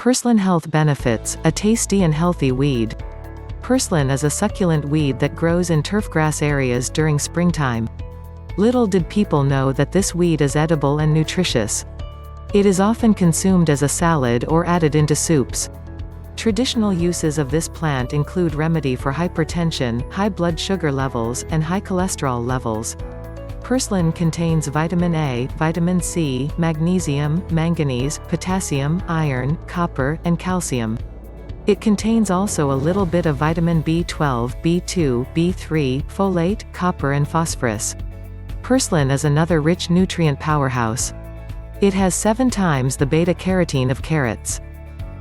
Purslane health benefits, a tasty and healthy weed. Purslane is a succulent weed that grows in turfgrass areas during springtime. Little did people know that this weed is edible and nutritious. It is often consumed as a salad or added into soups. Traditional uses of this plant include remedy for hypertension, high blood sugar levels, and high cholesterol levels. Purslane contains vitamin A, vitamin C, magnesium, manganese, potassium, iron, copper, and calcium. It contains also a little bit of vitamin B12, B2, B3, folate, copper and phosphorus. Purslane is another rich nutrient powerhouse. It has 7 times the beta-carotene of carrots.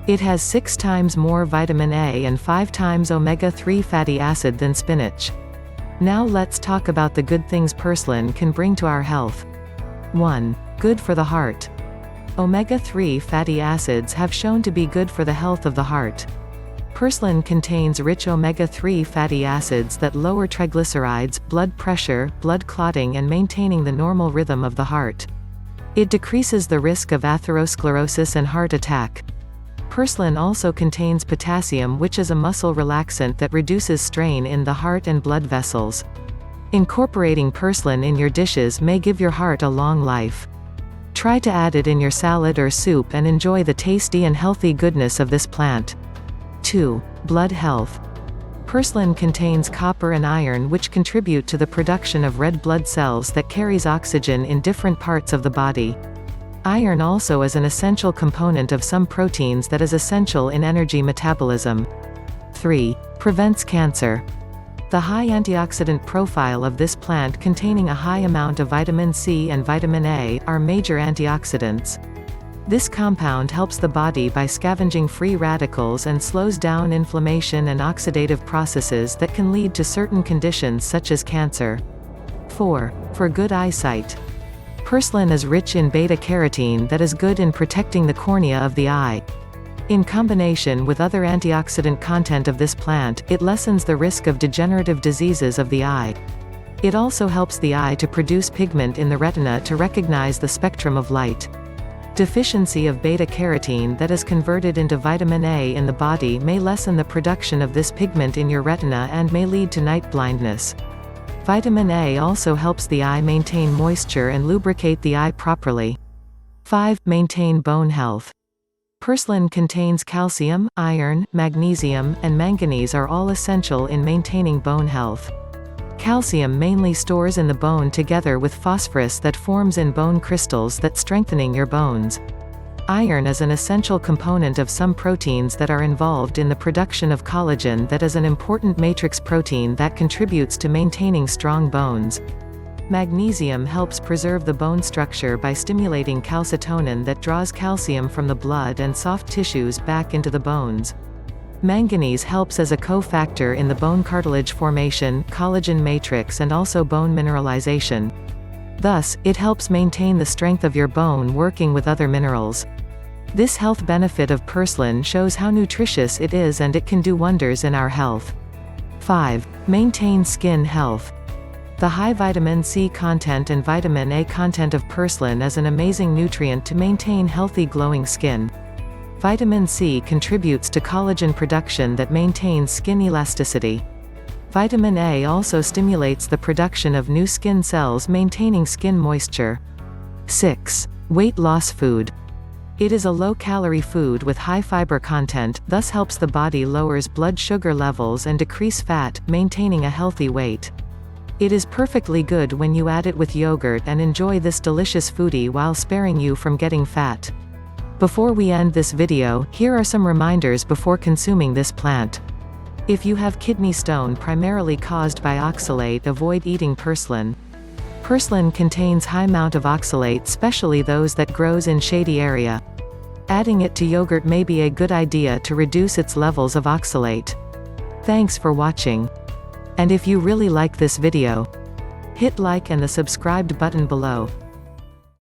It has 6 times more vitamin A and 5 times omega-3 fatty acid than spinach. Now let's talk about the good things purslane can bring to our health. 1. Good for the heart. Omega-3 fatty acids have shown to be good for the health of the heart. Purslane contains rich omega-3 fatty acids that lower triglycerides, blood pressure, blood clotting and maintaining the normal rhythm of the heart. It decreases the risk of atherosclerosis and heart attack. Purslane also contains potassium, which is a muscle relaxant that reduces strain in the heart and blood vessels. Incorporating purslane in your dishes may give your heart a long life. Try to add it in your salad or soup and enjoy the tasty and healthy goodness of this plant. 2. Blood health. Purslane contains copper and iron, which contribute to the production of red blood cells that carries oxygen in different parts of the body. Iron also is an essential component of some proteins that is essential in energy metabolism. 3. Prevents cancer. The high antioxidant profile of this plant, containing a high amount of vitamin C and vitamin A, are major antioxidants. This compound helps the body by scavenging free radicals and slows down inflammation and oxidative processes that can lead to certain conditions such as cancer. 4. For good eyesight. Purslane is rich in beta-carotene that is good in protecting the cornea of the eye. In combination with other antioxidant content of this plant, it lessens the risk of degenerative diseases of the eye. It also helps the eye to produce pigment in the retina to recognize the spectrum of light. Deficiency of beta-carotene that is converted into vitamin A in the body may lessen the production of this pigment in your retina and may lead to night blindness. Vitamin A also helps the eye maintain moisture and lubricate the eye properly. 5. Maintain bone health. Purslane contains calcium, iron, magnesium, and manganese are all essential in maintaining bone health. Calcium mainly stores in the bone together with phosphorus that forms in bone crystals that strengthening your bones. Iron is an essential component of some proteins that are involved in the production of collagen, that is an important matrix protein that contributes to maintaining strong bones. Magnesium helps preserve the bone structure by stimulating calcitonin that draws calcium from the blood and soft tissues back into the bones. Manganese helps as a cofactor in the bone cartilage formation, collagen matrix and also bone mineralization. Thus, it helps maintain the strength of your bone working with other minerals. This health benefit of purslane shows how nutritious it is, and it can do wonders in our health. 5. Maintain skin health. The high vitamin C content and vitamin A content of purslane is an amazing nutrient to maintain healthy glowing skin. Vitamin C contributes to collagen production that maintains skin elasticity. Vitamin A also stimulates the production of new skin cells, maintaining skin moisture. 6. Weight loss food. It is a low-calorie food with high fiber content, thus helps the body lowers blood sugar levels and decrease fat, maintaining a healthy weight. It is perfectly good when you add it with yogurt and enjoy this delicious foodie while sparing you from getting fat. Before we end this video, here are some reminders before consuming this plant. If you have kidney stone primarily caused by oxalate, avoid eating purslane. Purslane contains high amount of oxalate, especially those that grows in shady area. Adding it to yogurt may be a good idea to reduce its levels of oxalate. Thanks for watching. And if you really like this video, hit like and the subscribed button below.